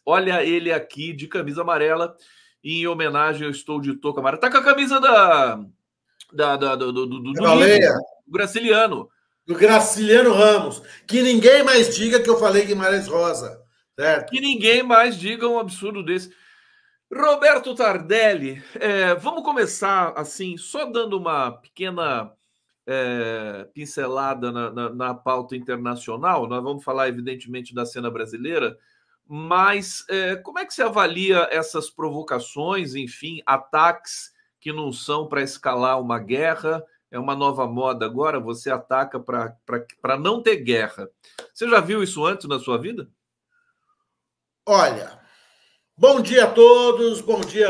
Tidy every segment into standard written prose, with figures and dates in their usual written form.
Olha ele aqui de camisa amarela, e em homenagem eu estou de touca amarela. Tá com a camisa do livro, do Graciliano. Do Graciliano Ramos. Que ninguém mais diga que eu falei Guimarães Rosa. Certo? Que ninguém mais diga um absurdo desse. Roberto Tardelli, vamos começar assim, só dando uma pequena pincelada na pauta internacional. Nós vamos falar, evidentemente, da cena brasileira, mas como é que você avalia essas provocações, enfim, ataques que não são para escalar uma guerra? É uma nova moda agora, você ataca para não ter guerra. Você já viu isso antes na sua vida? Olha, bom dia a todos, bom dia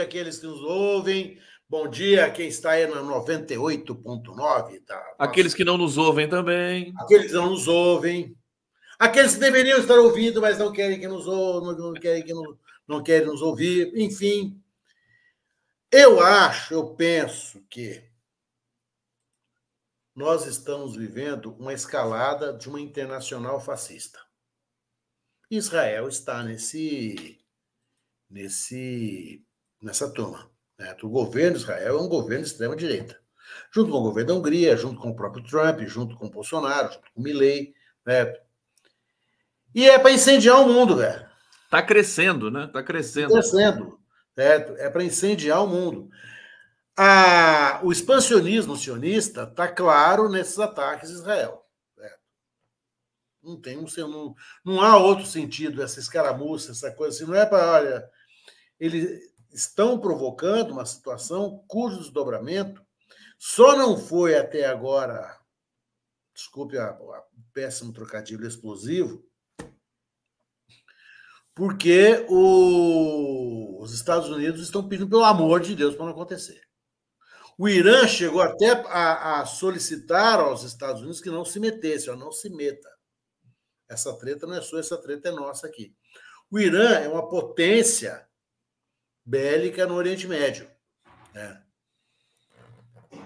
àqueles que nos ouvem, bom dia a quem está aí na 98.9. Aqueles que não nos ouvem também. Aqueles que não nos ouvem. Aqueles que deveriam estar ouvindo, mas não querem que nos ouçam, não querem nos ouvir, enfim. Eu penso que nós estamos vivendo uma escalada de uma internacional fascista. Israel está nessa turma. Né? O governo de Israel é um governo de extrema-direita. Junto com o governo da Hungria, junto com o próprio Trump, junto com o Bolsonaro, junto com o Milei. Né? E é para incendiar o mundo, velho. Está crescendo, né? Está crescendo. Tá crescendo. Certo? É para incendiar o mundo. O expansionismo sionista está claro nesses ataques a Israel. Certo? Não há outro sentido essa escaramuça, essa coisa assim. Não é para, olha, eles estão provocando uma situação cujo desdobramento só não foi até agora, desculpe o péssimo trocadilho explosivo, porque os Estados Unidos estão pedindo, pelo amor de Deus, para não acontecer. O Irã chegou até a solicitar aos Estados Unidos que não se metesse, não se meta. Essa treta não é sua, essa treta é nossa aqui. O Irã é uma potência bélica no Oriente Médio. Né?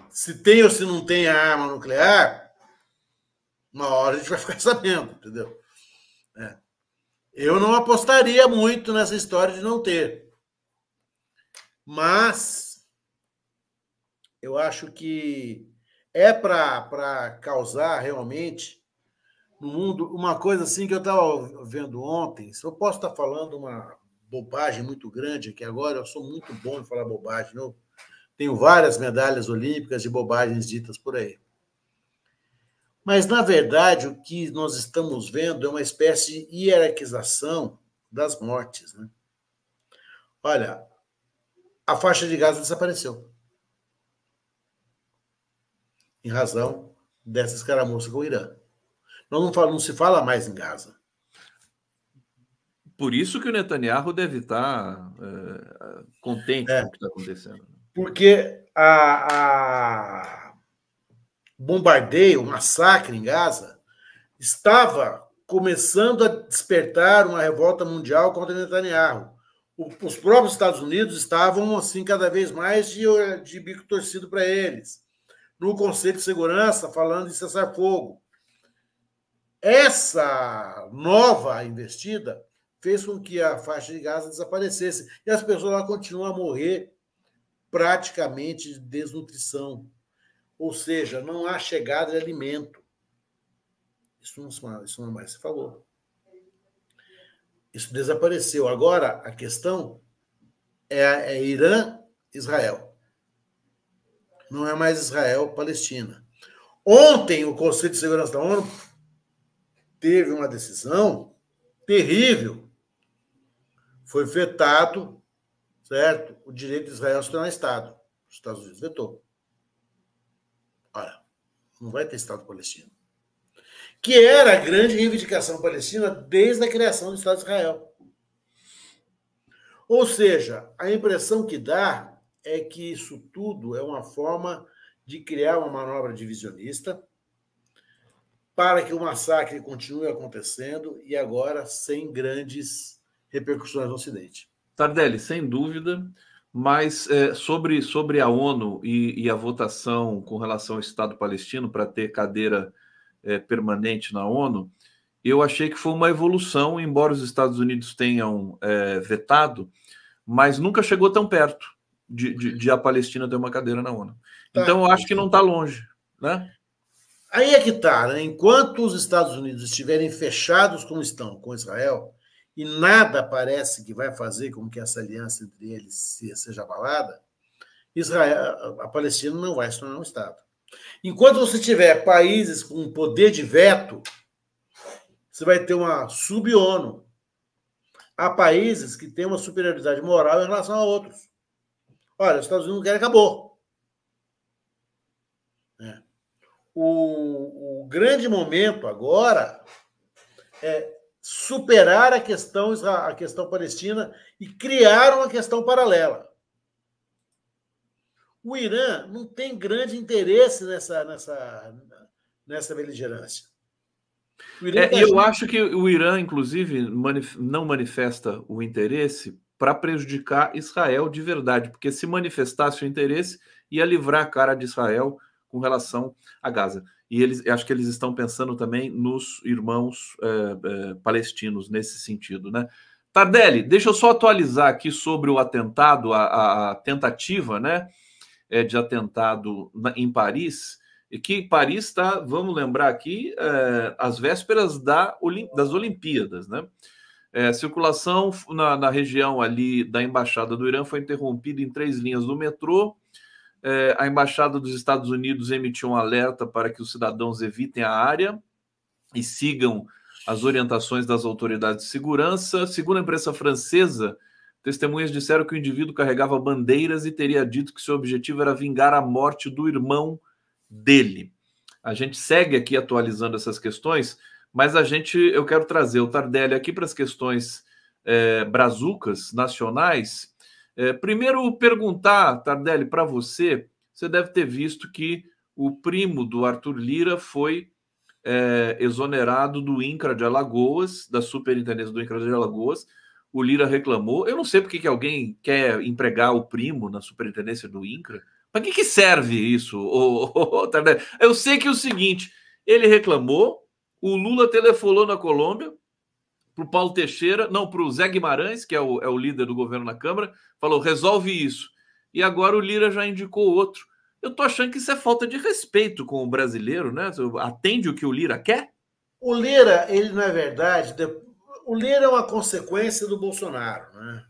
Se tem ou se não tem a arma nuclear, uma hora a gente vai ficar sabendo, entendeu? Eu não apostaria muito nessa história de não ter. Mas eu acho que é para causar realmente no mundo uma coisa assim que eu estava vendo ontem. Se eu posso estar falando uma bobagem muito grande aqui agora, eu sou muito bom em falar bobagem. Eu tenho várias medalhas olímpicas de bobagens ditas por aí. Mas, na verdade, o que nós estamos vendo é uma espécie de hierarquização das mortes. Né? Olha, a faixa de Gaza desapareceu. Em razão dessa escaramuça com o Irã. Não se fala mais em Gaza. Por isso que o Netanyahu deve estar contente com o que está acontecendo. Porque o bombardeio, o massacre em Gaza, estava começando a despertar uma revolta mundial contra Netanyahu. Os próprios Estados Unidos estavam, assim, cada vez mais de bico torcido para eles. No Conselho de Segurança, falando em cessar fogo. Essa nova investida fez com que a faixa de Gaza desaparecesse. E as pessoas lá continuam a morrer praticamente de desnutrição. Ou seja, não há chegada de alimento. Isso não mais se falou. Isso desapareceu. Agora, a questão é Irã-Israel. Não é mais Israel-Palestina. Ontem, o Conselho de Segurança da ONU teve uma decisão terrível. Foi vetado, certo, o direito de Israel se tornar Estado. Os Estados Unidos vetou. Olha, não vai ter Estado palestino. Que era a grande reivindicação palestina desde a criação do Estado de Israel. Ou seja, a impressão que dá é que isso tudo é uma forma de criar uma manobra divisionista para que o massacre continue acontecendo e agora sem grandes repercussões no Ocidente. Tardelli, sem dúvida, mas sobre a ONU e a votação com relação ao Estado palestino para ter cadeira permanente na ONU, eu achei que foi uma evolução, embora os Estados Unidos tenham vetado, mas nunca chegou tão perto de a Palestina ter uma cadeira na ONU. Então, eu acho que não está longe, né? Aí é que está, né? Enquanto os Estados Unidos estiverem fechados como estão com Israel, e nada parece que vai fazer com que essa aliança entre eles seja abalada, Israel, a Palestina não vai se tornar um Estado. Enquanto você tiver países com poder de veto, você vai ter uma sub-ONU. Há países que têm uma superioridade moral em relação a outros. Olha, os Estados Unidos não querem, acabou. O grande momento agora é superar a questão palestina e criar uma questão paralela. O Irã não tem grande interesse nessa beligerância. E eu acho que o Irã, inclusive, não manifesta o interesse para prejudicar Israel de verdade, porque se manifestasse o interesse, ia livrar a cara de Israel com relação a Gaza. E acho que eles estão pensando também nos irmãos palestinos nesse sentido, né? Tardelli, deixa eu só atualizar aqui sobre o atentado, a tentativa, né, de atentado em Paris, e que Paris está, vamos lembrar aqui, às vésperas das Olimpíadas, né? Circulação na região ali da Embaixada do Irã foi interrompida em 3 linhas do metrô. A Embaixada dos Estados Unidos emitiu um alerta para que os cidadãos evitem a área e sigam as orientações das autoridades de segurança. Segundo a imprensa francesa, testemunhas disseram que o indivíduo carregava bandeiras e teria dito que seu objetivo era vingar a morte do irmão dele. A gente segue aqui atualizando essas questões, mas eu quero trazer o Tardelli aqui para as questões brazucas nacionais. Primeiro, perguntar, Tardelli, para você deve ter visto que o primo do Arthur Lira foi exonerado do INCRA de Alagoas, da superintendência do INCRA de Alagoas. O Lira reclamou. Eu não sei porque que alguém quer empregar o primo na superintendência do INCRA. Para que serve isso? Tardelli? Eu sei que é o seguinte, ele reclamou, o Lula telefonou na Colômbia, para o Paulo Teixeira, não, para o Zé Guimarães, que é o líder do governo na Câmara, falou, resolve isso. E agora o Lira já indicou outro. Eu tô achando que isso é falta de respeito com o brasileiro, né? Atende o que o Lira quer? O Lira, ele, na verdade, o Lira é uma consequência do Bolsonaro, né?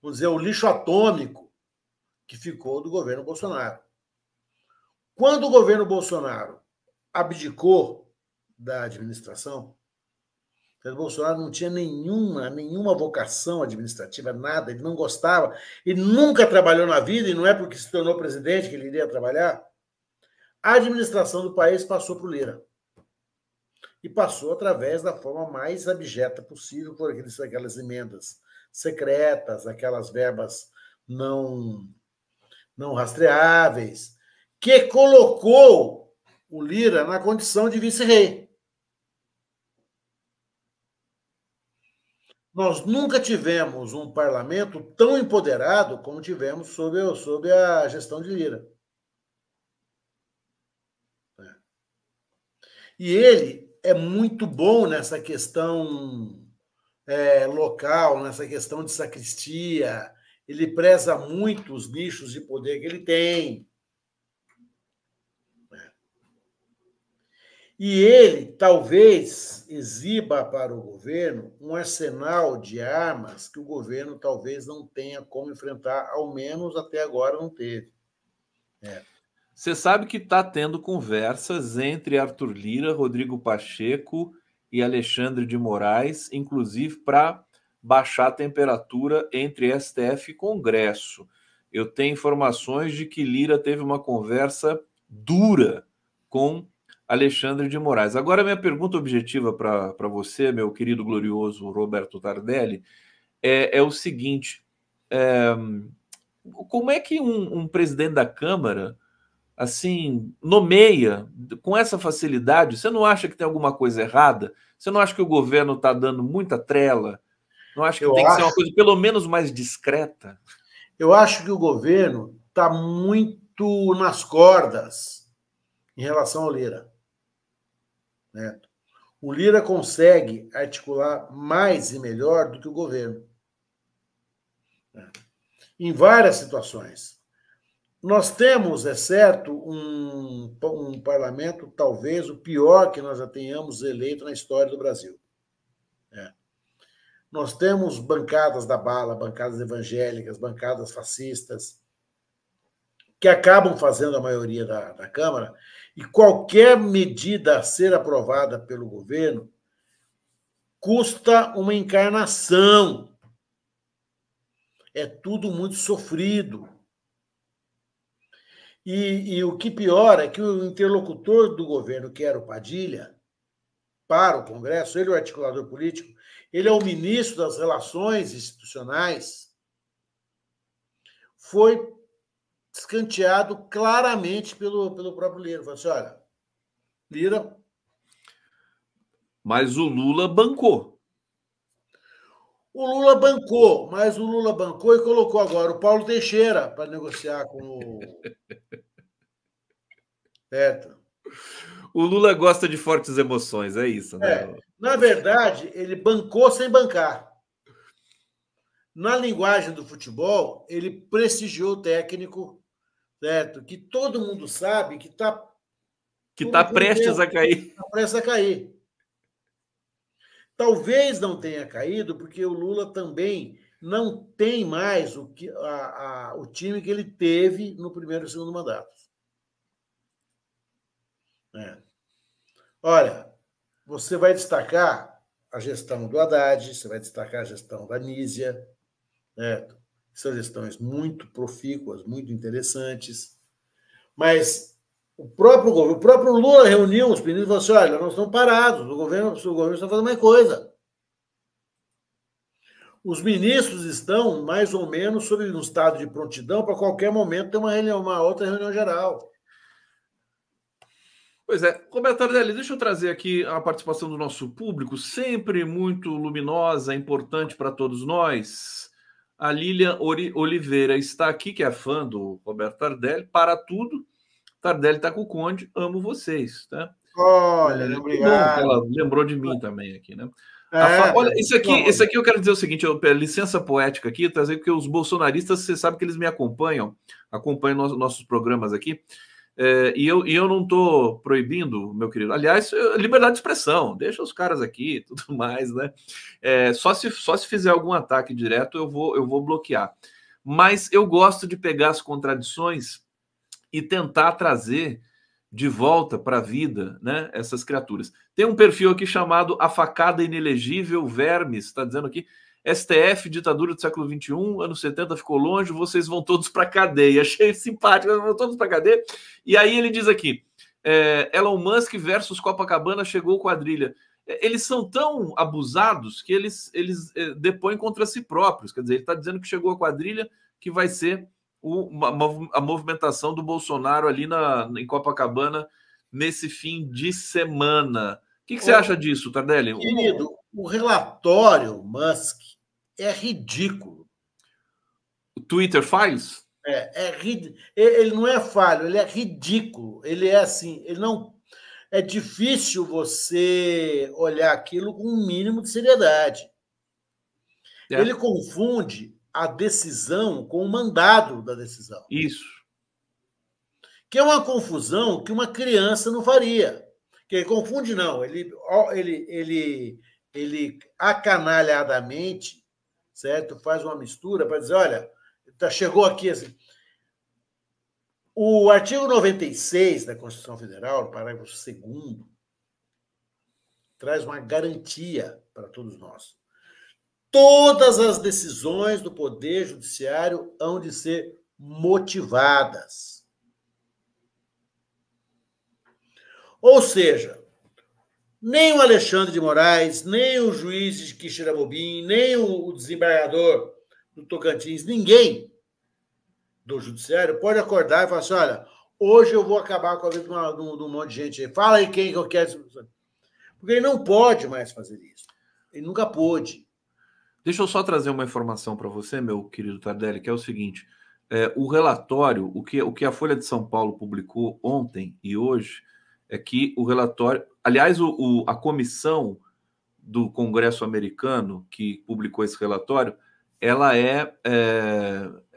Vamos dizer, o lixo atômico que ficou do governo Bolsonaro. Quando o governo Bolsonaro abdicou da administração, o Bolsonaro não tinha nenhuma vocação administrativa, nada, ele não gostava, ele nunca trabalhou na vida, e não é porque se tornou presidente que ele iria trabalhar. A administração do país passou para o Lira. E passou através da forma mais abjeta possível, por aquelas emendas secretas, aquelas verbas não rastreáveis, que colocou o Lira na condição de vice-rei. Nós nunca tivemos um parlamento tão empoderado como tivemos sob a gestão de Lira. E ele é muito bom nessa questão local, nessa questão de sacristia. Ele preza muito os nichos de poder que ele tem. E ele talvez exiba para o governo um arsenal de armas que o governo talvez não tenha como enfrentar, ao menos até agora não teve. Você sabe que está tendo conversas entre Arthur Lira, Rodrigo Pacheco e Alexandre de Moraes, inclusive para baixar a temperatura entre STF e Congresso. Eu tenho informações de que Lira teve uma conversa dura com Alexandre de Moraes. Agora, minha pergunta objetiva para você, meu querido glorioso Roberto Tardelli, é o seguinte: como é que um presidente da Câmara assim nomeia com essa facilidade? Você não acha que tem alguma coisa errada? Você não acha que o governo está dando muita trela? Não acha que tem que ser uma coisa pelo menos mais discreta? Eu acho que o governo está muito nas cordas em relação ao Lira. O Lira consegue articular mais e melhor do que o governo. Em várias situações. Nós temos, é certo, um parlamento talvez o pior que nós já tenhamos eleito na história do Brasil. Nós temos bancadas da bala, bancadas evangélicas, bancadas fascistas, que acabam fazendo a maioria da Câmara, e qualquer medida a ser aprovada pelo governo custa uma encarnação. É tudo muito sofrido. E o que pior é que o interlocutor do governo, que era o Padilha, para o Congresso, ele é o articulador político, ele é o ministro das Relações Institucionais, foi escanteado claramente pelo próprio Lira. Falou assim, olha, Lira... Mas o Lula bancou. O Lula bancou, mas o Lula bancou e colocou agora o Paulo Teixeira para negociar com o... Certo? O Lula gosta de fortes emoções, é isso, né? Na verdade, ele bancou sem bancar. Na linguagem do futebol, ele prestigiou o técnico, certo? Que todo mundo sabe que está prestes a cair. Está prestes a cair. Talvez não tenha caído, porque o Lula também não tem mais o time que ele teve no primeiro e segundo mandato. Olha, você vai destacar a gestão do Haddad, você vai destacar a gestão da Nízia, certo? São gestões muito profícuas, muito interessantes, mas o próprio Lula reuniu os ministros e falou assim, olha, nós estamos parados, o governo está fazendo mais coisa. Os ministros estão mais ou menos sob um estado de prontidão para qualquer momento ter uma outra reunião geral. Pois é, Roberto Tardelli, deixa eu trazer aqui a participação do nosso público, sempre muito luminosa, importante para todos nós. A Lilian Oliveira está aqui, que é fã do Roberto Tardelli, para tudo. Tardelli está com o Conde, amo vocês, tá? Olha, obrigado. Ela lembrou de mim também aqui, né? Olha, isso aqui eu quero dizer o seguinte, licença poética aqui, trazer porque os bolsonaristas, você sabe que eles me acompanham nossos programas aqui. E eu não estou proibindo, meu querido. Aliás, liberdade de expressão, deixa os caras aqui, tudo mais, né? Só se fizer algum ataque direto, eu vou bloquear. Mas eu gosto de pegar as contradições e tentar trazer de volta para a vida, né, essas criaturas. Tem um perfil aqui chamado A Facada Inelegível Vermes, está dizendo aqui, STF, ditadura do século XXI, anos 70 ficou longe, vocês vão todos para a cadeia. Achei simpático, vão todos para a cadeia. E aí ele diz aqui, Elon Musk versus Copacabana chegou quadrilha. Eles são tão abusados que eles depõem contra si próprios. Quer dizer, ele está dizendo que chegou a quadrilha que vai ser a movimentação do Bolsonaro ali em Copacabana nesse fim de semana. O que você acha disso, Tardelli? Querido, o relatório Musk é ridículo. O Twitter Files? Ele não é falho, ele é ridículo. Ele é assim, ele não... É difícil você olhar aquilo com um mínimo de seriedade. Ele confunde a decisão com o mandado da decisão. Isso. Que é uma confusão que uma criança não faria. Que ele confunde, não. Ele acanalhadamente, certo? Faz uma mistura para dizer, olha, chegou aqui assim. O artigo 96 da Constituição Federal, no parágrafo 2º, traz uma garantia para todos nós. Todas as decisões do Poder Judiciário hão de ser motivadas. Ou seja, nem o Alexandre de Moraes, nem o juiz de Quixeramobim, nem o desembargador do Tocantins, ninguém do Judiciário pode acordar e falar assim, olha, hoje eu vou acabar com a vida de um monte de gente aí. Fala aí quem que eu quero. Porque ele não pode mais fazer isso. Ele nunca pôde. Deixa eu só trazer uma informação para você, meu querido Tardelli, que é o seguinte, o relatório, o que a Folha de São Paulo publicou ontem e hoje, é que o relatório... Aliás, a comissão do Congresso americano que publicou esse relatório, ela é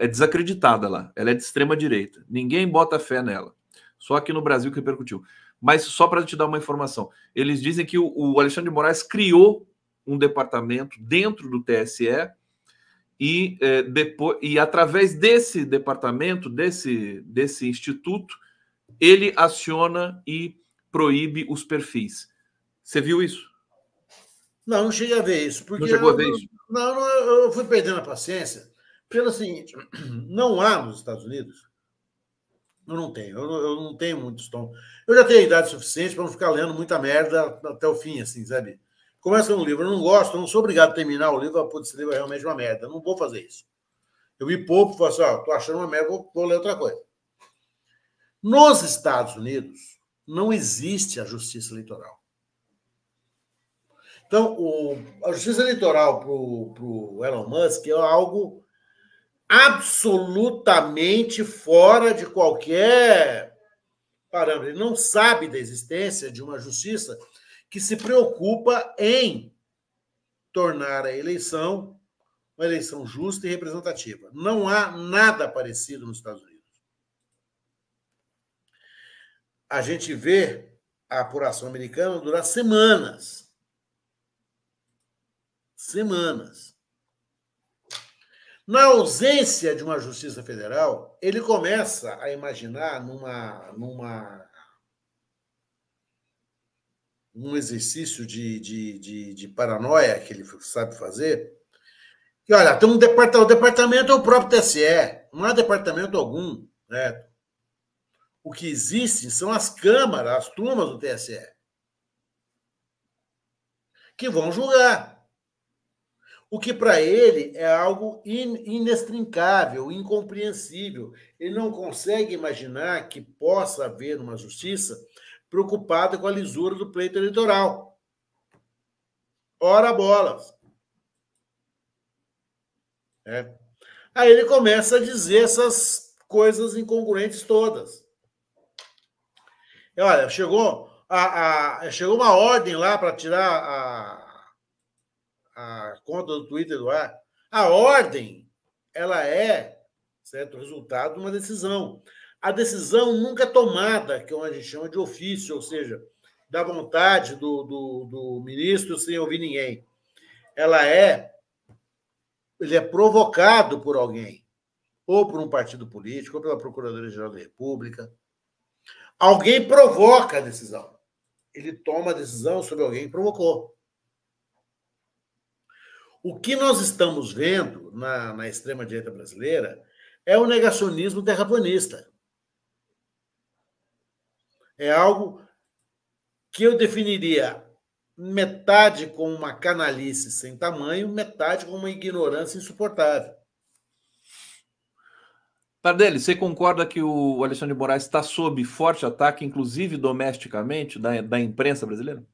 desacreditada lá. Ela é de extrema-direita. Ninguém bota fé nela. Só aqui no Brasil que repercutiu. Mas só para te dar uma informação, eles dizem que o Alexandre de Moraes criou um departamento dentro do TSE e através desse departamento, desse instituto, ele aciona e proíbe os perfis. Você viu isso? Não cheguei a ver isso. Porque não chegou a ver isso? Não, eu fui perdendo a paciência pelo seguinte, não há nos Estados Unidos, eu não tenho muitos tons. Eu já tenho idade suficiente para não ficar lendo muita merda até o fim, assim, sabe? Começa um livro, eu não gosto, eu não sou obrigado a terminar o livro, esse livro é realmente uma merda, eu não vou fazer isso. Eu me poupo e falo assim, tô achando uma merda, vou ler outra coisa. Nos Estados Unidos, não existe a justiça eleitoral. Então, a justiça eleitoral para o Elon Musk é algo absolutamente fora de qualquer parâmetro. Ele não sabe da existência de uma justiça que se preocupa em tornar a eleição uma eleição justa e representativa. Não há nada parecido nos Estados Unidos. A gente vê a apuração americana durar semanas. Semanas. Na ausência de uma justiça federal, ele começa a imaginar num exercício de paranoia que ele sabe fazer, que, olha, tem o departamento é o próprio TSE, não há departamento algum, né? O que existe são as câmaras, as turmas do TSE, que vão julgar. O que para ele é algo inextricável, incompreensível. Ele não consegue imaginar que possa haver uma justiça preocupada com a lisura do pleito eleitoral. Ora bolas. Aí ele começa a dizer essas coisas incongruentes todas. Olha, chegou uma ordem lá para tirar a conta do Twitter do ar. A ordem, ela é, certo, resultado de uma decisão. A decisão nunca é tomada, que é o que a gente chama de ofício, ou seja, da vontade do ministro sem ouvir ninguém. Ele é provocado por alguém, ou por um partido político, ou pela Procuradoria-Geral da República. Alguém provoca a decisão. Ele toma a decisão sobre alguém que provocou. O que nós estamos vendo na extrema-direita brasileira é o negacionismo terraplanista. É algo que eu definiria metade como uma canalice sem tamanho, metade como uma ignorância insuportável. Tardelli, você concorda que o Alexandre de Moraes está sob forte ataque, inclusive domesticamente, da imprensa brasileira?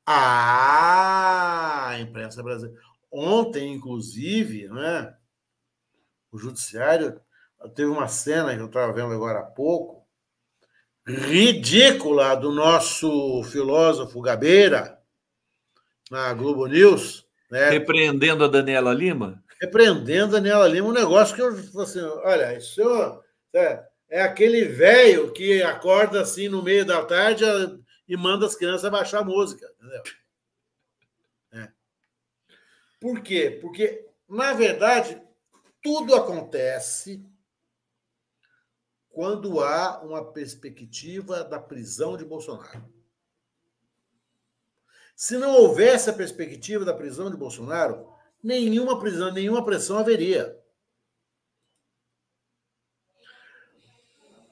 A imprensa brasileira. Ontem, inclusive, né, o judiciário teve uma cena que eu estava vendo agora há pouco, ridícula, do nosso filósofo Gabeira, na Globo News. Né, repreendendo a Daniela Lima? Repreendendo a Daniela Lima, um negócio que eu falei assim, olha, isso é aquele velho que acorda assim no meio da tarde e manda as crianças baixar a música, entendeu? Por quê? Porque, na verdade, tudo acontece quando há uma perspectiva da prisão de Bolsonaro. Se não houvesse a perspectiva da prisão de Bolsonaro, nenhuma prisão, nenhuma pressão haveria.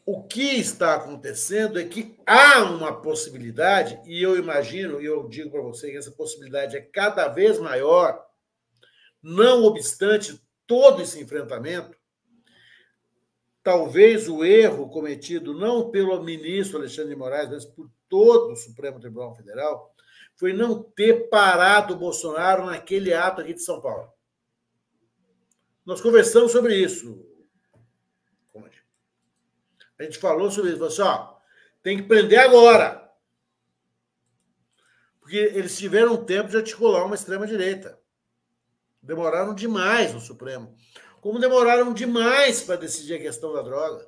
O que está acontecendo é que há uma possibilidade, e eu imagino, e eu digo para você que essa possibilidade é cada vez maior, não obstante todo esse enfrentamento, talvez o erro cometido não pelo ministro Alexandre de Moraes, mas por todo o Supremo Tribunal Federal, foi não ter parado o Bolsonaro naquele ato aqui de São Paulo. Nós conversamos sobre isso. A gente falou sobre isso. Falou assim, tem que prender agora. Porque eles tiveram tempo de articular uma extrema-direita. Demoraram demais no Supremo. Como demoraram demais para decidir a questão da droga.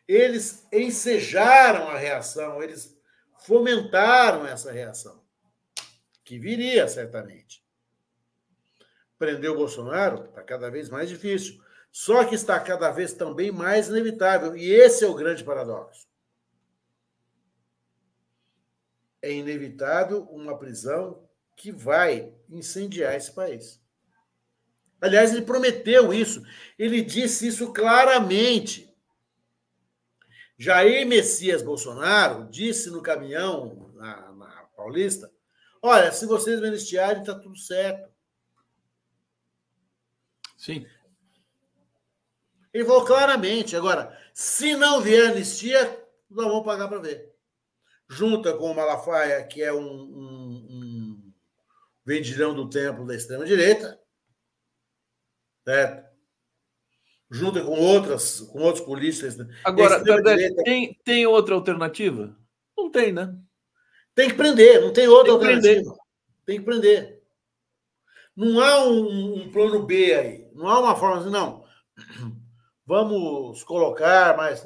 Eles ensejaram a reação, eles fomentaram essa reação, que viria certamente. Prender o Bolsonaro está cada vez mais difícil, só que está cada vez também mais inevitável, e esse é o grande paradoxo. É inevitável uma prisão que vai incendiar esse país. Aliás, ele prometeu isso, ele disse isso claramente. Jair Messias Bolsonaro disse no caminhão, na Paulista, olha, se vocês me anistiarem, está tudo certo. Sim. Ele falou claramente. Agora, se não vier anistia, nós vamos pagar para ver. Junta com o Malafaia, que é um vendilhão do templo da extrema-direita, certo? Junta com outros políticos. Agora, Tardelli, tem outra alternativa? Não tem, né? Tem que prender, não tem outra alternativa. Tem que prender. Não há um plano B aí. Não há uma forma assim, não. Vamos colocar mais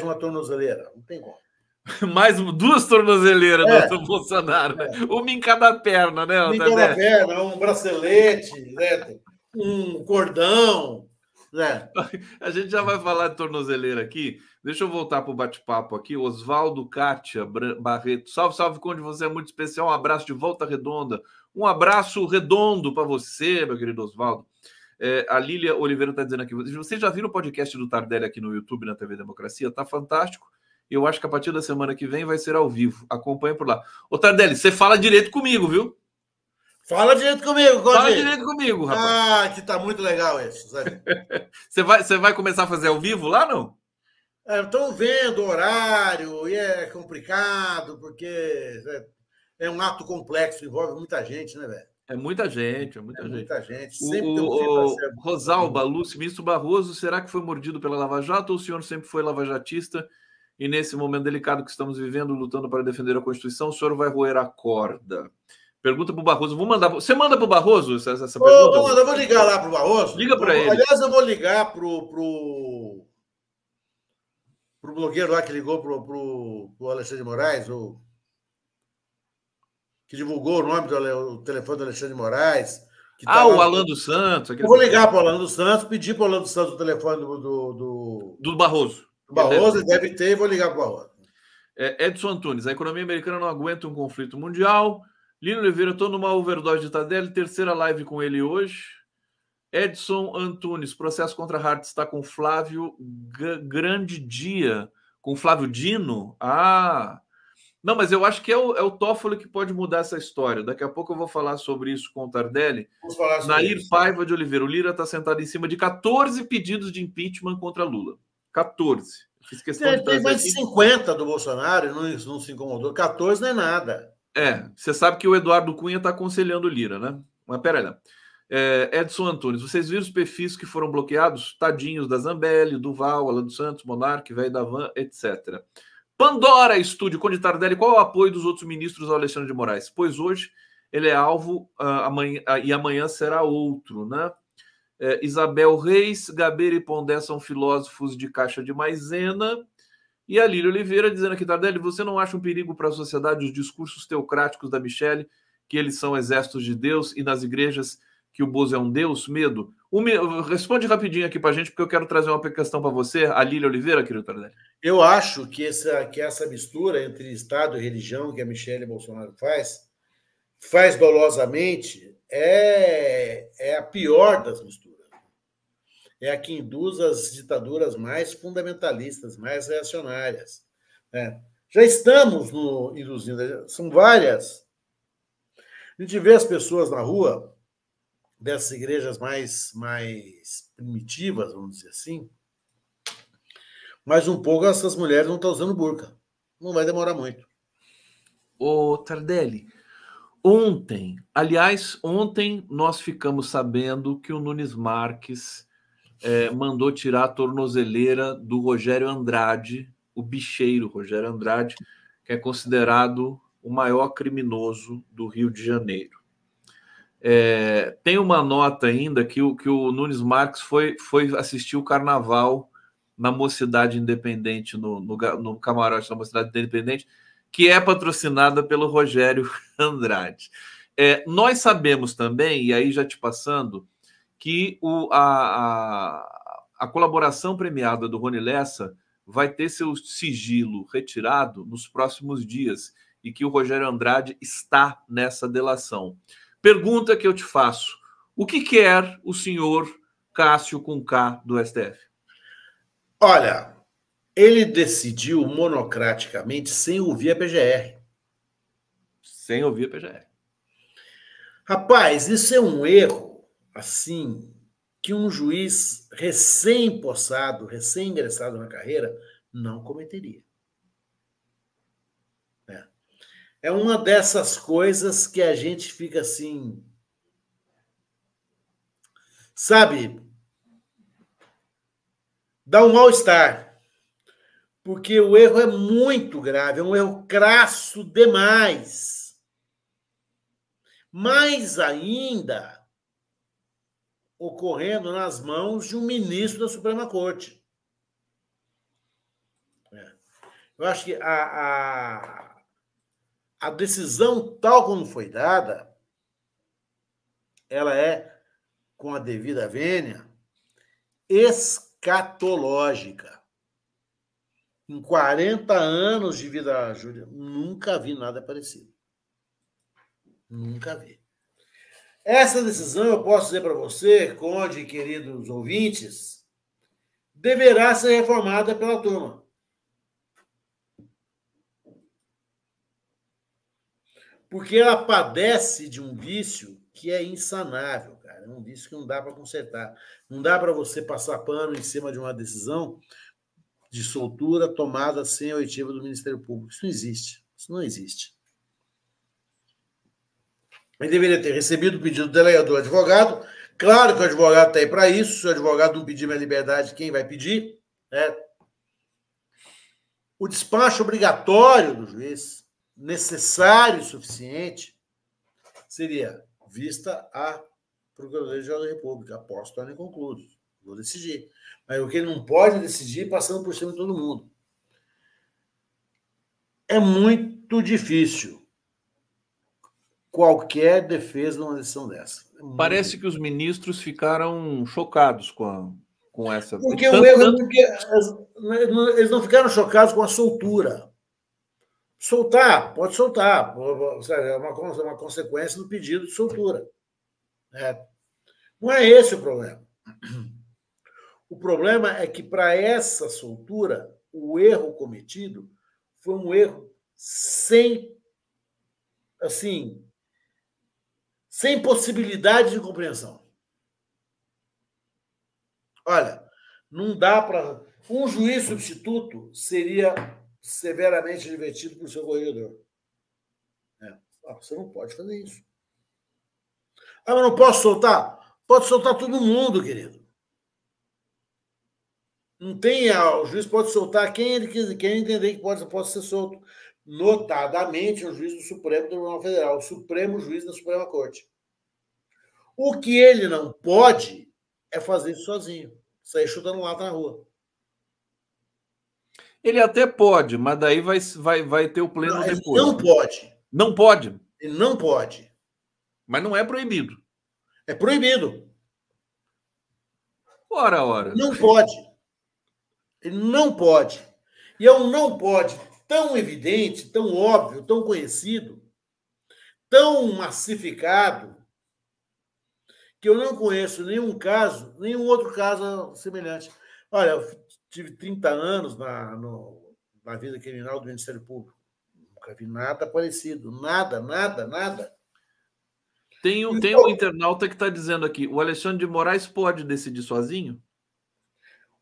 uma tornozeleira. Não tem como. Mais duas tornozeleiras do Bolsonaro, né? Uma em cada perna, né? Uma em cada perna, um bracelete, né? Um cordão. Né? A gente já vai falar de tornozeleira aqui. Deixa eu voltar para o bate-papo aqui. Oswaldo Kátia Barreto. Salve, salve, Conde. Você é muito especial. Um abraço de Volta Redonda. Um abraço redondo para você, meu querido Oswaldo. A Lília Oliveira está dizendo aqui. Vocês já viram o podcast do Tardelli aqui no YouTube, na TV Democracia? Tá fantástico. Eu acho que a partir da semana que vem vai ser ao vivo. Acompanhe por lá. Ô, Tardelli, você fala direito comigo, viu? Fala direito comigo, Conde. Fala direito comigo, rapaz. Ah, que tá muito legal esse. Você vai começar a fazer ao vivo lá, não? Estão vendo o horário e é complicado, porque é um ato complexo, envolve muita gente, né, velho? É muita gente, é muita gente. Muita gente. Sempre tem Rosalba, Lúcio, ministro Barroso, será que foi mordido pela Lava Jato ou o senhor sempre foi lavajatista e nesse momento delicado que estamos vivendo, lutando para defender a Constituição, o senhor vai roer a corda? Pergunta para o Barroso. Você manda para o Barroso essa pergunta? Eu vou ligar lá para o Barroso. Liga para ele. Aliás, eu vou ligar pro blogueiro lá que ligou pro Alexandre de Moraes, que divulgou o nome do telefone do Alexandre de Moraes. O Alan dos Santos. Eu vou ligar para o Alan dos Santos, pedir para o Alan dos Santos o telefone do Barroso. Do Barroso, ele deve ter, e vou ligar para o Barroso. Edson Antunes, a economia americana não aguenta um conflito mundial. Lino Oliveira, estou numa overdose de Tardelli, terceira live com ele hoje. Edson Antunes, processo contra Hart está com Flávio Grande Dia. Com Flávio Dino? Não, mas eu acho que é o Toffoli que pode mudar essa história. Daqui a pouco eu vou falar sobre isso com o Tardelli. Nair Paiva de Oliveira. O Lira está sentado em cima de 14 pedidos de impeachment contra Lula. 14. Fiz questão de tem mais de 50 do Bolsonaro e não se incomodou. 14 não é nada. Você sabe que o Eduardo Cunha está aconselhando o Lira, né? Mas peraí, né? Edson Antunes, vocês viram os perfis que foram bloqueados? Tadinhos da Zambelli, Duval, Alan dos Santos, Monarque, Velho da Van, etc. Pandora Estúdio, Conde Tardelli, qual é o apoio dos outros ministros ao Alexandre de Moraes? Pois hoje ele é alvo e amanhã será outro, né? Isabel Reis, Gabeira e Pondé são filósofos de caixa de maisena. E a Lília Oliveira dizendo aqui, Tardelli, você não acha um perigo para a sociedade os discursos teocráticos da Michelle, que eles são exércitos de Deus, e nas igrejas que o Bozo é um Deus? Medo? Responde rapidinho aqui para a gente, porque eu quero trazer uma questão para você, a Lília Oliveira, querido Tardelli. Eu acho que essa mistura entre Estado e religião que a Michelle Bolsonaro faz dolosamente, é a pior das misturas. É a que induz as ditaduras mais fundamentalistas, mais reacionárias. Já estamos induzindo, são várias. A gente vê as pessoas na rua, dessas igrejas mais primitivas, vamos dizer assim, mas um pouco essas mulheres não estão usando burca. Não vai demorar muito. Ô, Tardelli, ontem nós ficamos sabendo que o Nunes Marques mandou tirar a tornozeleira do Rogério Andrade, o bicheiro Rogério Andrade, que é considerado o maior criminoso do Rio de Janeiro. Tem uma nota ainda que o Nunes Marques foi assistir o carnaval na Mocidade Independente, no camarote da Mocidade Independente, que é patrocinada pelo Rogério Andrade. Nós sabemos também, e aí já te passando, que a colaboração premiada do Rony Lessa vai ter seu sigilo retirado nos próximos dias e que o Rogério Andrade está nessa delação. Pergunta que eu te faço: o que quer o senhor Cássio com K do STF? Olha, ele decidiu monocraticamente sem ouvir a PGR. Sem ouvir a PGR. Rapaz, isso é um erro, assim, que um juiz recém-possado, recém-ingressado na carreira, não cometeria. É uma dessas coisas que a gente fica assim, sabe, dá um mal-estar, porque o erro é muito grave, é um erro crasso demais. Mais ainda ocorrendo nas mãos de um ministro da Suprema Corte. Eu acho que a decisão tal como foi dada, ela é, com a devida vênia, escatológica. Em 40 anos de vida jurídica, nunca vi nada parecido. Nunca vi. Essa decisão, eu posso dizer para você, Conde e queridos ouvintes, deverá ser reformada pela turma. Porque ela padece de um vício que é insanável, cara. É um vício que não dá para consertar. Não dá para você passar pano em cima de uma decisão de soltura tomada sem a oitiva do Ministério Público. Isso não existe. Isso não existe. Ele deveria ter recebido o pedido do delegado do advogado. Claro que o advogado está aí para isso. Se o advogado não pedir minha liberdade, quem vai pedir? O despacho obrigatório do juiz, necessário e suficiente, seria vista a Procuradoria-Geral da República, após tornem concluídos. Vou decidir. Mas o que ele não pode decidir passando por cima de todo mundo. É muito difícil qualquer defesa de uma decisão dessa. Parece que os ministros ficaram chocados com essa... Porque o erro é porque eles não ficaram chocados com a soltura. Soltar, pode soltar. É uma consequência do pedido de soltura. Não é esse o problema. O problema é que, para essa soltura, o erro cometido foi um erro sem possibilidade de compreensão. Olha, não dá para... Um juiz substituto seria severamente divertido por seu corregedor. Você não pode fazer isso. Mas não posso soltar? Pode soltar todo mundo, querido. Não tem... O juiz pode soltar quem ele quiser, quem entender que pode ser solto. Notadamente, o juiz do Supremo Tribunal Federal, o Supremo Juiz da Suprema Corte. O que ele não pode é fazer isso sozinho, sair chutando lata na rua. Ele até pode, mas daí vai ter o pleno não, depois. Não pode. Não pode. Ele não pode. Mas não é proibido. É proibido. Ora. Não pode. Ele não pode. E é um não pode tão evidente, tão óbvio, tão conhecido, tão massificado, que eu não conheço nenhum outro caso semelhante. Olha, eu tive 30 anos na vida criminal do Ministério Público. Nunca vi nada parecido. Nada. Tem um internauta que está dizendo aqui, o Alexandre de Moraes pode decidir sozinho?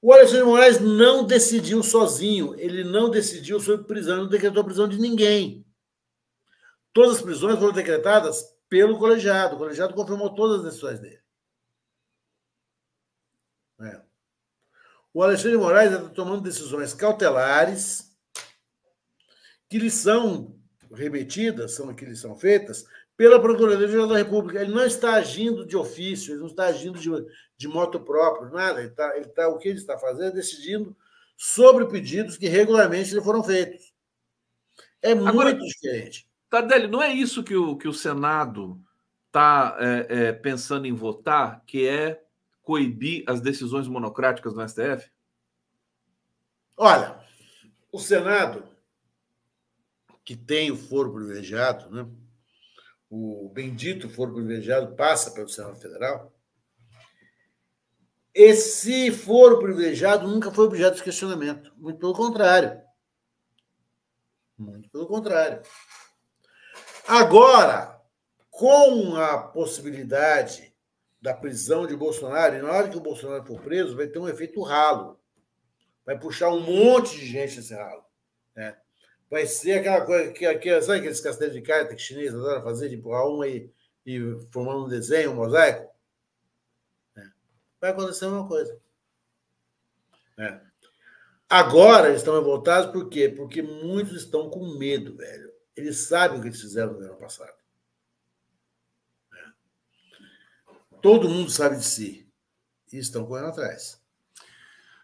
O Alexandre de Moraes não decidiu sozinho. Ele não decidiu sobre prisão, não decretou prisão de ninguém. Todas as prisões foram decretadas pelo colegiado. O colegiado confirmou todas as decisões dele. O Alexandre de Moraes está tomando decisões cautelares que lhes são remetidas, que lhes são feitas pela Procuradoria-Geral da República. Ele não está agindo de ofício, ele não está agindo de moto próprio, nada. O que ele está fazendo é decidindo sobre pedidos que regularmente lhe foram feitos. É Agora, muito diferente. Tardelli, não é isso que o Senado está pensando em votar, que é coibir as decisões monocráticas do STF? Olha, o Senado, que tem o foro privilegiado, né? O bendito foro privilegiado passa pelo Senado Federal. Esse foro privilegiado nunca foi objeto de questionamento. Muito pelo contrário. Muito pelo contrário. Agora, com a possibilidade da prisão de Bolsonaro, e na hora que o Bolsonaro for preso, vai ter um efeito ralo. Vai puxar um monte de gente nesse ralo. Né? Vai ser aquela coisa sabe aqueles castelos de carta que chinês adora fazer, de empurrar um e formando um desenho, um mosaico? Vai acontecer a mesma coisa. Agora eles estão revoltados por quê? Porque muitos estão com medo, velho. Eles sabem o que eles fizeram no ano passado. Todo mundo sabe de si. E estão correndo atrás.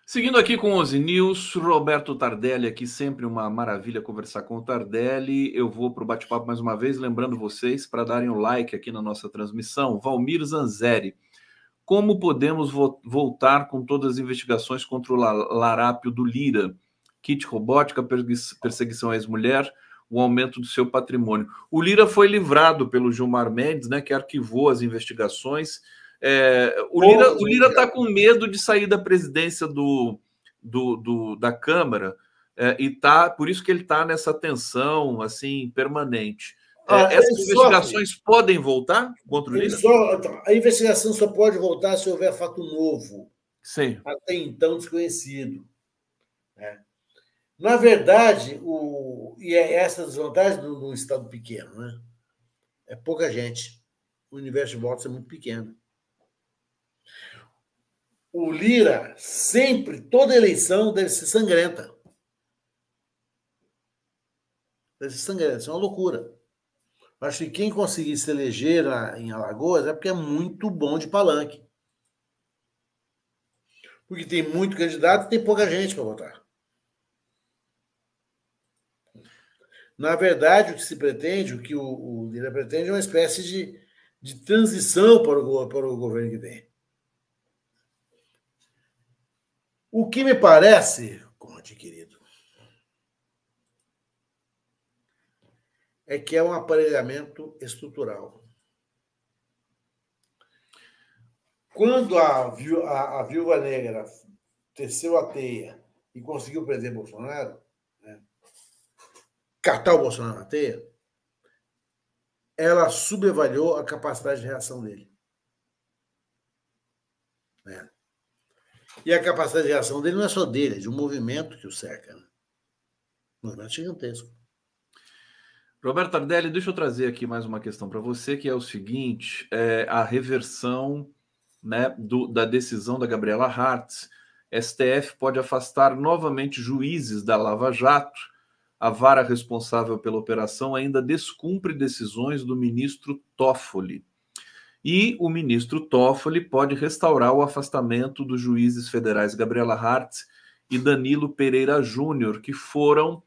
Seguindo aqui com os news, Roberto Tardelli aqui, sempre uma maravilha conversar com o Tardelli. Eu vou para o bate-papo mais uma vez, lembrando vocês para darem o like aqui na nossa transmissão. Valmir Zanzeri, como podemos voltar com todas as investigações contra o larápio do Lira? Kit robótica, perseguição à ex-mulher, o aumento do seu patrimônio. O Lira foi livrado pelo Gilmar Mendes, né, que arquivou as investigações. O Lira está com medo de sair da presidência da Câmara e por isso que ele está nessa tensão assim permanente. Essas investigações podem voltar contra o Lira? A investigação só pode voltar se houver fato novo. Sim. Até então desconhecido. Né? Na verdade, essa desvantagem do Estado pequeno, né? É pouca gente. O universo de votos é muito pequeno. O Lira, sempre, toda eleição deve ser sangrenta. Deve ser sangrenta, isso é uma loucura. Acho que quem conseguir se eleger em Alagoas é porque é muito bom de palanque. Porque tem muito candidato e tem pouca gente para votar. Na verdade, o que se pretende, o que o Lira pretende é uma espécie de transição para o governo que vem. O que me parece, Conde, querido, é que é um aparelhamento estrutural. Quando a Viúva Negra teceu a teia e conseguiu prender Bolsonaro, né, catar o Bolsonaro na teia, ela subavaliou a capacidade de reação dele. Né? E a capacidade de reação dele não é só dele, é de um movimento que o cerca. Né? Um movimento gigantesco. Roberto Tardelli, deixa eu trazer aqui mais uma questão para você, que é o seguinte, a reversão, né, da decisão da Gabriela Hartz. STF pode afastar novamente juízes da Lava Jato. A vara responsável pela operação ainda descumpre decisões do ministro Toffoli. E o ministro Toffoli pode restaurar o afastamento dos juízes federais Gabriela Hartz e Danilo Pereira Júnior, que foram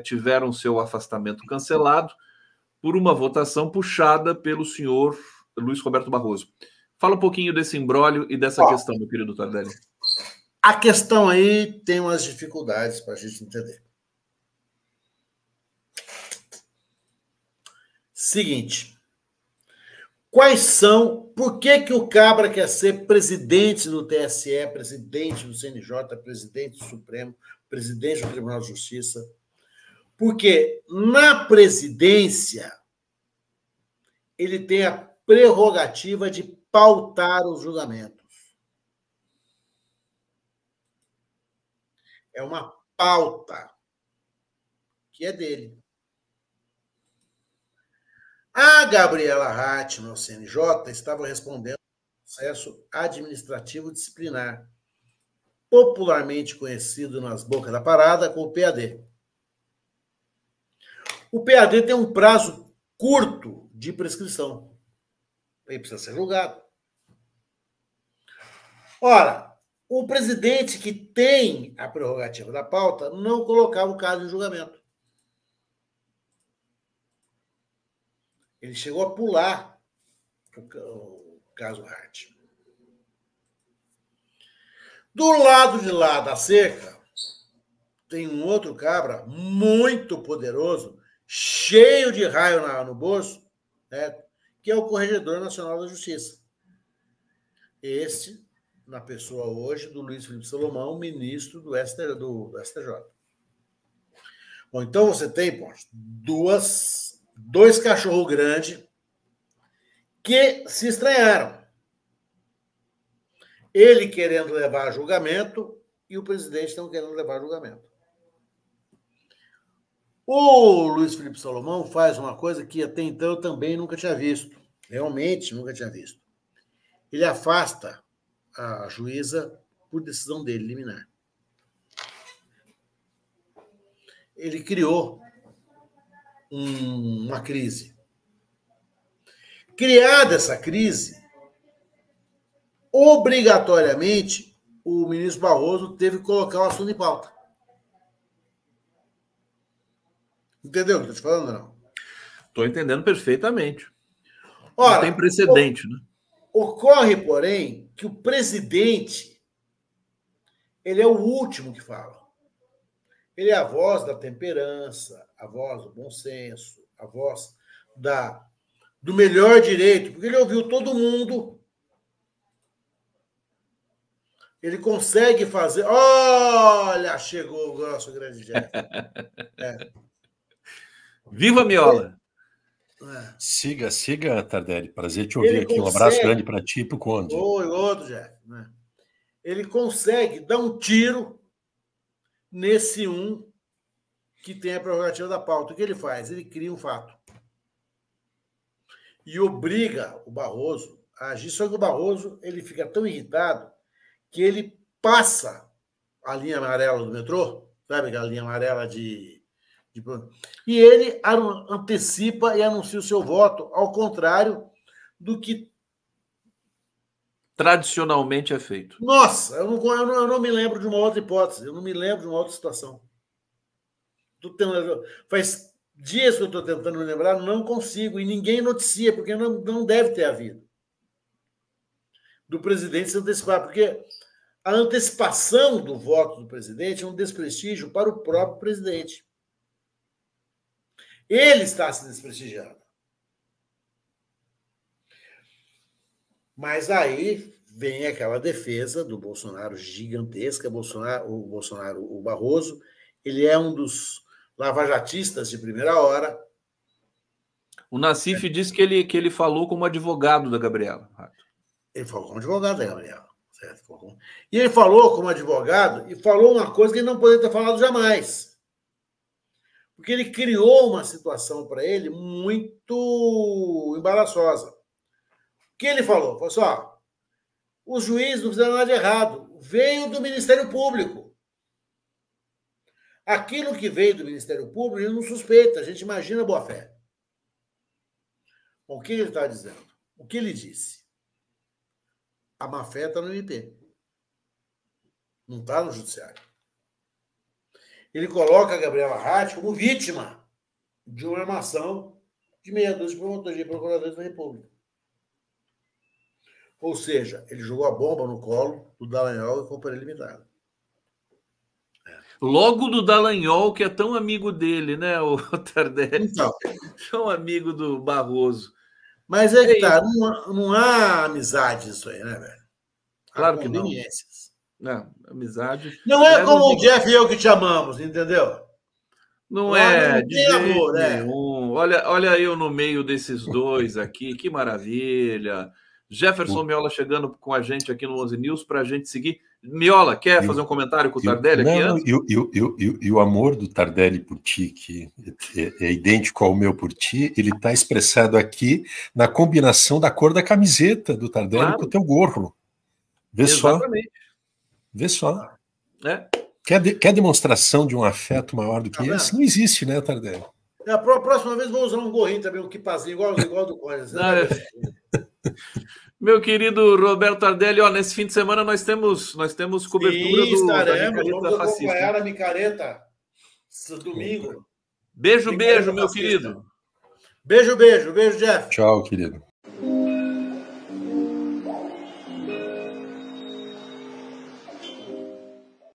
tiveram seu afastamento cancelado por uma votação puxada pelo senhor Luiz Roberto Barroso. Fala um pouquinho desse imbróglio e dessa questão, meu querido Tardelli. A questão aí tem umas dificuldades para a gente entender. Seguinte, por que o Cabra quer ser presidente do TSE, presidente do CNJ, presidente do Supremo, presidente do Tribunal de Justiça? Porque na presidência ele tem a prerrogativa de pautar os julgamentos. É uma pauta que é dele. A Gabriela Hartz, no CNJ, estava respondendo ao processo administrativo disciplinar, popularmente conhecido nas bocas da parada como PAD. O PAD tem um prazo curto de prescrição. Ele precisa ser julgado. Ora, o presidente que tem a prerrogativa da pauta não colocava o caso em julgamento. Ele chegou a pular o caso Hart. Do lado de lá da cerca, tem um outro cabra muito poderoso, cheio de raio no bolso, né, que é o Corregedor Nacional da Justiça. Este, na pessoa hoje do Luiz Felipe Salomão, ministro do STJ. Bom, então você tem, dois cachorros grandes que se estranharam. Ele querendo levar a julgamento e o presidente não querendo levar a julgamento. O Luiz Felipe Salomão faz uma coisa que até então eu também nunca tinha visto. Realmente nunca tinha visto. Ele afasta a juíza por decisão dele, liminar. Ele criou uma crise. Criada essa crise, obrigatoriamente, o ministro Barroso teve que colocar o assunto em pauta. Entendeu o que eu estou te falando, não? Estou entendendo perfeitamente. Ora, não tem precedente, né? Ocorre, porém, que o presidente ele é o último que fala. Ele é a voz da temperança, a voz do bom senso, a voz do melhor direito, porque ele ouviu todo mundo. Ele consegue fazer... Olha, chegou o nosso grande Jeff. Viva Miola! Siga, Tardelli. Prazer te ouvir aqui. Um abraço grande para ti e para o Conde. Oi, outro, Jeff. Ele consegue dar um tiro nesse que tem a prerrogativa da pauta. O que ele faz? Ele cria um fato. E obriga o Barroso a agir. Só que o Barroso ele fica tão irritado que ele passa a linha amarela do metrô, sabe aquela linha amarela de... E ele antecipa e anuncia o seu voto, ao contrário do que tradicionalmente é feito. Nossa, eu não me lembro de uma outra hipótese, eu não me lembro de uma outra situação. Faz dias que eu estou tentando me lembrar, não consigo, e ninguém noticia, porque não deve ter havido. Do presidente se antecipar, porque a antecipação do voto do presidente é um desprestígio para o próprio presidente. Ele está se desprestigiando. Mas aí vem aquela defesa do Bolsonaro gigantesca. O Barroso, ele é um dos lavajatistas de primeira hora. O Nassif disse que ele falou como advogado da Gabriela. Ele falou como advogado da Gabriela. Certo? E ele falou como advogado e falou uma coisa que ele não poderia ter falado jamais. Porque ele criou uma situação para ele muito embaraçosa. O que ele falou? Falou assim, ó, os juízes não fizeram nada de errado. Veio do Ministério Público. Aquilo que veio do Ministério Público, ele não suspeita. A gente imagina boa-fé. O que ele está dizendo? O que ele disse? A má-fé está no MP. Não está no Judiciário. Ele coloca a Gabriela Hart como vítima de uma armação de meia dúzia de promotores e procuradores da República. Ou seja, ele jogou a bomba no colo do Dallagnol e companhia limitada. Logo do Dallagnol, que é tão amigo dele, né, o Tardelli? Então, tão amigo do Barroso. Mas é que tá, não há amizade isso aí, né, velho? Claro que não. Não, amizade. Não é como o Jeff e eu que te amamos, entendeu? Não é de jeito amor, nenhum. Olha eu no meio desses dois aqui, que maravilha. Jefferson Miola chegando com a gente aqui no 11 News para a gente seguir. Miola, quer fazer um comentário com o Tardelli aqui antes? E o amor do Tardelli por ti, que é idêntico ao meu por ti, ele está expressado aqui na combinação da cor da camiseta do Tardelli com o teu gorro. Vê Exatamente. só. Vê só. É. Quer demonstração de um afeto maior do que esse? Não existe, né, Tardelli? A próxima vez vou usar um gorrinho também, um quipazinho, igual do Corinthians. Meu querido Roberto Tardelli, ó, nesse fim de semana nós temos cobertura da micareta vamos acompanhar a micareta domingo. Beijo, meu querido. Beijo, Jeff. Tchau, querido.